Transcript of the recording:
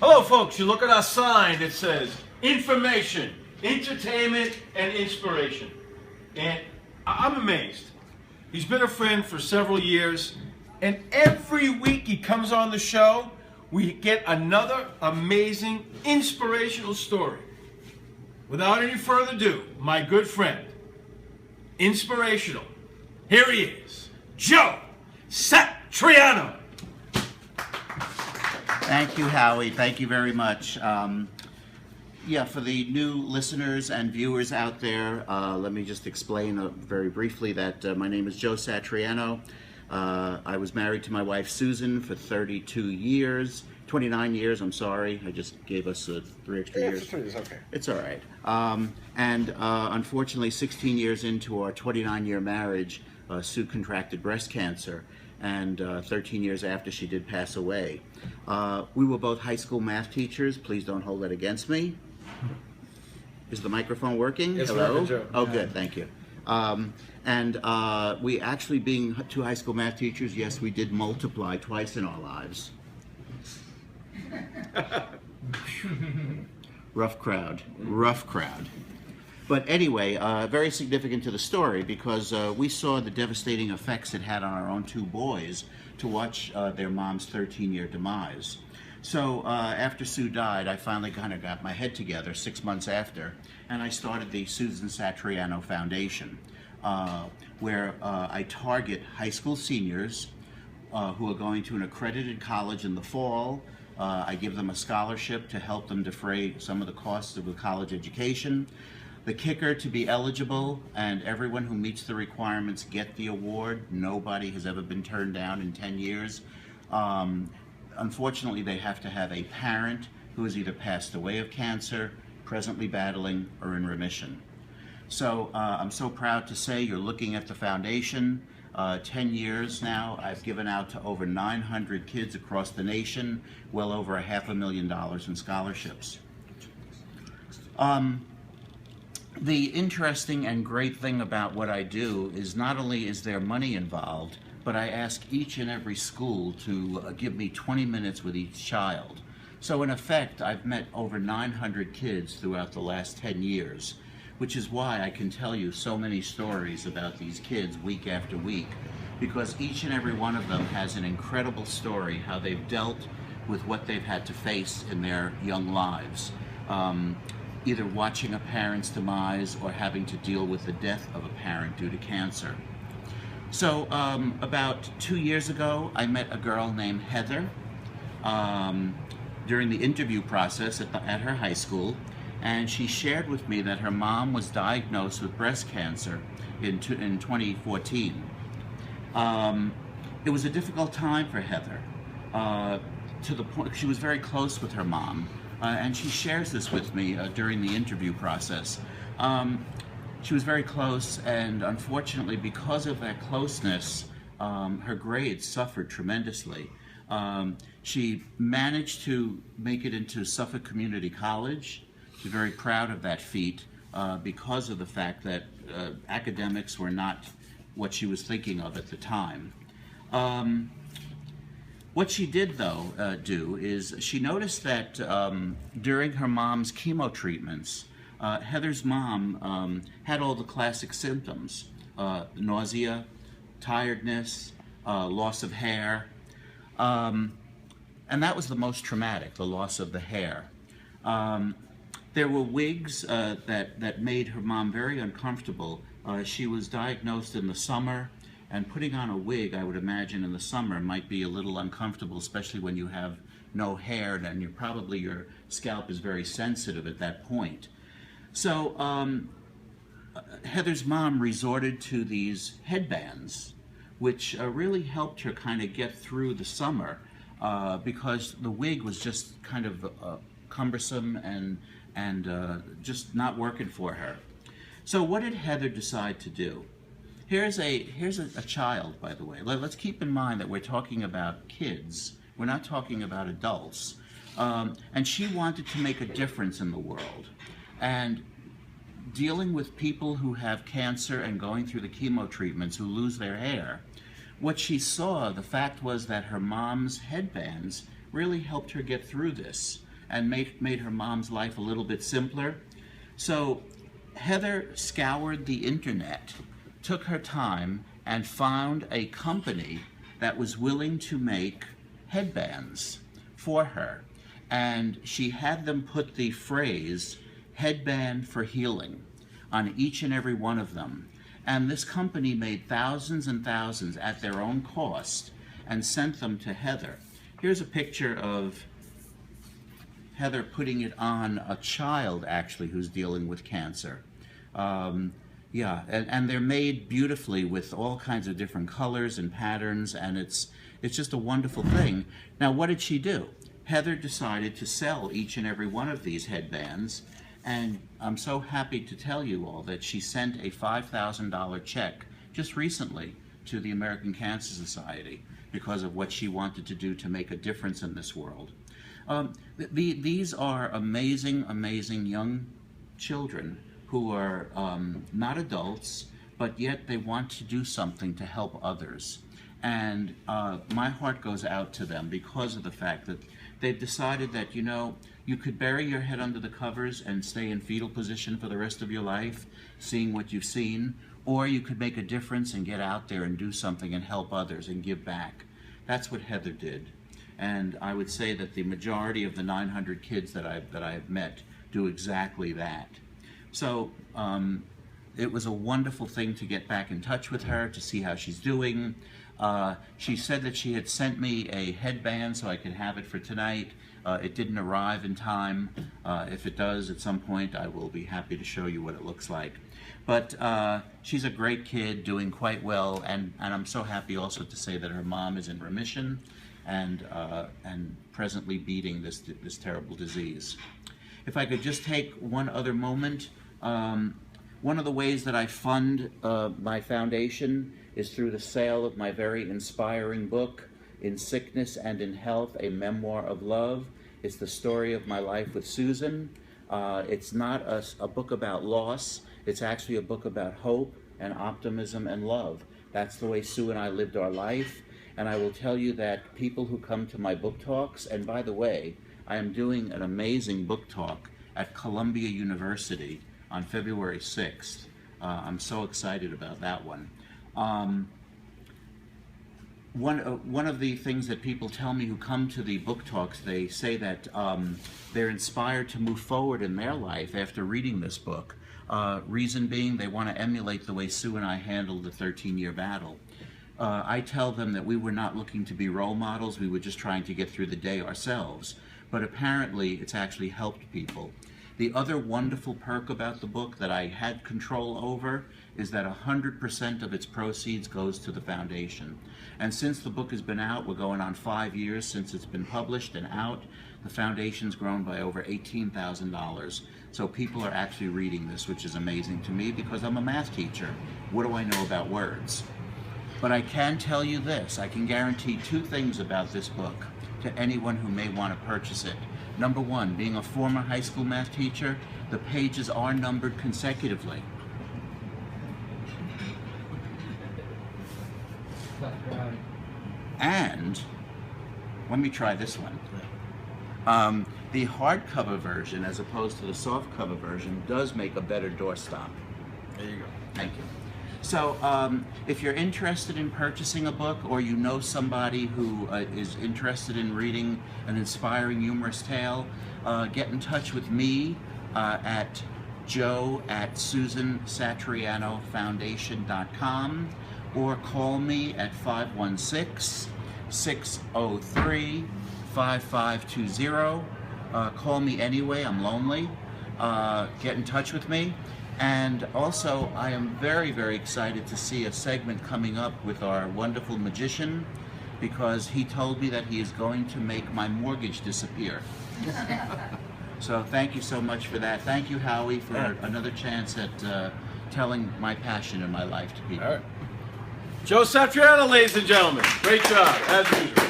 Hello, folks. You look at our sign. It says information, entertainment, and inspiration. And I'm amazed. He's been a friend for several years, and every week he comes on the show, we get another amazing, inspirational story. Without any further ado, my good friend, inspirational. Here he is, Joe Satriano. Thank you, Howie. Thank you very much. For the new listeners and viewers out there, let me just explain very briefly that my name is Joe Satriano. I was married to my wife Susan for 32 years, 29 years, I'm sorry. I just gave us 3 extra years. It's okay. It's all right. Unfortunately, 16 years into our 29-year marriage, Sue contracted breast cancer. And 13 years after, she did pass away. We were both high school math teachers. Please don't hold that against me. Is the microphone working? It's Hello? working, Joe. Oh, good, thank you. We actually, being 2 high school math teachers, yes, we did multiply twice in our lives. Rough crowd, rough crowd. But anyway, very significant to the story because we saw the devastating effects it had on our own 2 boys to watch their mom's 13-year demise. So after Sue died, I finally kind of got my head together 6 months after, and I started the Susan Satriano Foundation, where I target high school seniors who are going to an accredited college in the fall. I give them a scholarship to help them defray some of the costs of a college education. The kicker to be eligible, and everyone who meets the requirements get the award. Nobody has ever been turned down in 10 years. Unfortunately, they have to have a parent who has either passed away of cancer, presently battling, or in remission. So I'm so proud to say you're looking at the foundation. 10 years now, I've given out to over 900 kids across the nation, well over $500,000 in scholarships. The interesting and great thing about what I do is not only is there money involved, but I ask each and every school to give me 20 minutes with each child. So in effect, I've met over 900 kids throughout the last 10 years, which is why I can tell you so many stories about these kids week after week, because each and every one of them has an incredible story, how they've dealt with what they've had to face in their young lives. Either watching a parent's demise or having to deal with the death of a parent due to cancer. So about 2 years ago, I met a girl named Heather during the interview process at her high school, and she shared with me that her mom was diagnosed with breast cancer in 2014. It was a difficult time for Heather, to the point she was very close with her mom. And she shares this with me during the interview process. She was very close, and unfortunately, because of that closeness, her grades suffered tremendously. She managed to make it into Suffolk Community College. She's very proud of that feat because of the fact that academics were not what she was thinking of at the time. What she did, though, do is she noticed that during her mom's chemo treatments, Heather's mom had all the classic symptoms, nausea, tiredness, loss of hair, and that was the most traumatic, the loss of the hair. There were wigs that made her mom very uncomfortable. She was diagnosed in the summer, and putting on a wig, I would imagine, in the summer might be a little uncomfortable, especially when you have no hair and your scalp is very sensitive at that point. So Heather's mom resorted to these headbands, which really helped her kind of get through the summer because the wig was just kind of cumbersome and just not working for her. So what did Heather decide to do? Here's a child, by the way. Let's keep in mind that we're talking about kids. We're not talking about adults. And she wanted to make a difference in the world. And dealing with people who have cancer and going through the chemo treatments who lose their hair, what she saw, the fact was that her mom's headbands really helped her get through this. and made her mom's life a little bit simpler. So Heather scoured the internet, took her time, and found a company that was willing to make headbands for her. And she had them put the phrase, "headband for healing," on each and every one of them. And this company made thousands and thousands at their own cost and sent them to Heather. Here's a picture of Heather putting it on a child, actually, who's dealing with cancer. Yeah, and they're made beautifully with all kinds of different colors and patterns, and it's just a wonderful thing. Now, what did she do? Heather decided to sell each and every one of these headbands, and I'm so happy to tell you all that she sent a $5,000 check just recently to the American Cancer Society because of what she wanted to do to make a difference in this world. These are amazing, amazing young children who are not adults, but yet they want to do something to help others. And my heart goes out to them because of the fact that they've decided that, you know, you could bury your head under the covers and stay in fetal position for the rest of your life, seeing what you've seen, or you could make a difference and get out there and do something and help others and give back. That's what Heather did. And I would say that the majority of the 900 kids that I've met do exactly that. So it was a wonderful thing to get back in touch with her, to see how she's doing. She said that she had sent me a headband so I could have it for tonight. It didn't arrive in time. If it does at some point, I will be happy to show you what it looks like. But she's a great kid, doing quite well, and I'm so happy also to say that her mom is in remission and presently beating this terrible disease. If I could just take one other moment, one of the ways that I fund my foundation is through the sale of my very inspiring book, In Sickness and in Health, A Memoir of Love. It's the story of my life with Susan. It's not a book about loss. It's actually a book about hope and optimism and love. That's the way Sue and I lived our life. And I will tell you that people who come to my book talks, and by the way, I am doing an amazing book talk at Columbia University on February 6th. I'm so excited about that one. One of the things that people tell me who come to the book talks, they say that they're inspired to move forward in their life after reading this book. Reason being, they want to emulate the way Sue and I handled the 13-year battle. I tell them that we were not looking to be role models, we were just trying to get through the day ourselves. But apparently it's actually helped people. The other wonderful perk about the book that I had control over is that 100% of its proceeds goes to the foundation. And since the book has been out, we're going on 5 years since it's been published and out, the foundation's grown by over $18,000. So people are actually reading this, which is amazing to me because I'm a math teacher. What do I know about words? But I can tell you this, I can guarantee two things about this book to anyone who may want to purchase it. Number one, being a former high school math teacher, the pages are numbered consecutively. And, let me try this one. The hardcover version, as opposed to the softcover version, does make a better doorstop. There you go. Thank you. So if you're interested in purchasing a book, or you know somebody who is interested in reading an inspiring humorous tale, get in touch with me at joe@susansatrianofoundation.com or call me at 516-603-5520. Call me anyway, I'm lonely. Get in touch with me. And also, I am very, very excited to see a segment coming up with our wonderful magician, because he told me that he is going to make my mortgage disappear. So thank you so much for that. Thank you, Howie, for another chance at telling my passion in my life to people. All right. Joe Satriano, ladies and gentlemen. Great job, as usual.